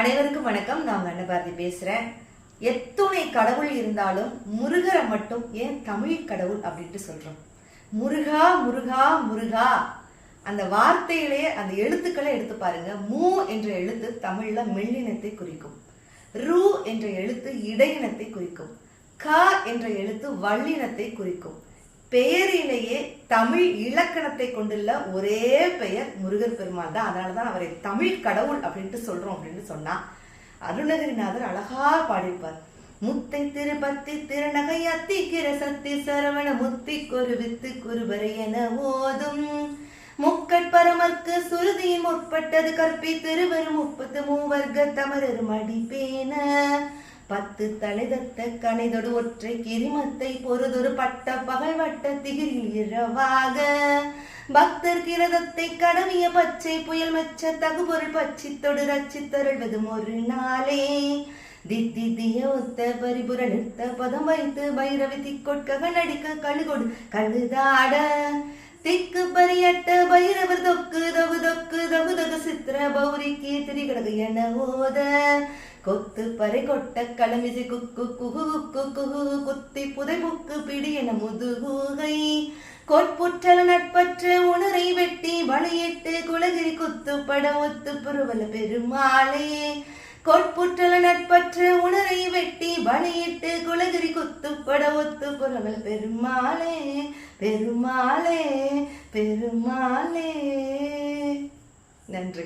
அனைவருக்கும் வணக்கம். நான் அன்னபாரதி பேசுறேன். எத்துணை கடவுள் இருந்தாலும் முருகரை மட்டும் ஏன் தமிழ் கடவுள் அப்படின்ட்டு சொல்றோம்? முருகா முருகா முருகா அந்த வார்த்தையிலே அந்த எழுத்துக்களை எடுத்து பாருங்க. மூ என்ற எழுத்து தமிழ்ல மெல்லினத்தை குறிக்கும். ரு என்ற எழுத்து இடையினத்தை குறிக்கும். க என்ற எழுத்து வல்லினத்தை குறிக்கும். பெயரிலேயே தமிழ் இலக்கணத்தை கொண்டுள்ள ஒரே பெயர் முருகர் பெருமாள் தான். அதனாலதான் அவரை தமிழ் கடவுள் அப்படின்ட்டு சொல்றோம் அப்படின்னு சொன்னா அருணகிரிநாதர் அழகா பாடிப்பார். முத்தை திருப்பத்தி திருநகை அத்தி கிரசத்தி சரவண முத்தி கொரு வித்து குருபரை என ஓதும் முக்கட்பரமர்க்கு சுருதியின் முற்பட்டது கற்பி திருவரும் 33 தமரரு மடிப்பேன 10 தலைதத்த கனைதொடு ஒற்றை கிரிமத்தை பொறுதொரு பட்ட பகல் வட்ட திகிரில் இரவாக பக்தர் கிரதத்தை கடவிய பச்சை புயல் மெச்ச தகுபொருள் பச்சித்தொடு ரச்சித்தருள்வதும் ஒரு நாளே தித்தி திய ஒத்த பரிபுர நிறுத்த பதம் வைத்து பைரவி திக்கொட்க நடிக்க கழுகொடு கழுதாட திக்கு பரியட்ட பைரவர் தொக்கு தகு தொக்கு தகு தகு சித்திர பௌரிக்கு திரிகடகு என ஓத கொத்து பறை கொட்ட களமிசை குக்கு குகு குக்கு குகு குத்தி புதை புக்கு பிடி என முதுகுகை கொட்புற்றல நட்பற்ற உணரை வெட்டி வளையிட்டு குலகிரி குத்து பட ஒத்து புருவல பெருமாளே கொட்புற்றல நட்பற்ற உணரை வெட்டி வளையிட்டு குலகிரி குத்து பட ஒத்து புருவல பெருமாளே பெருமாளே பெருமாளே. நன்றி.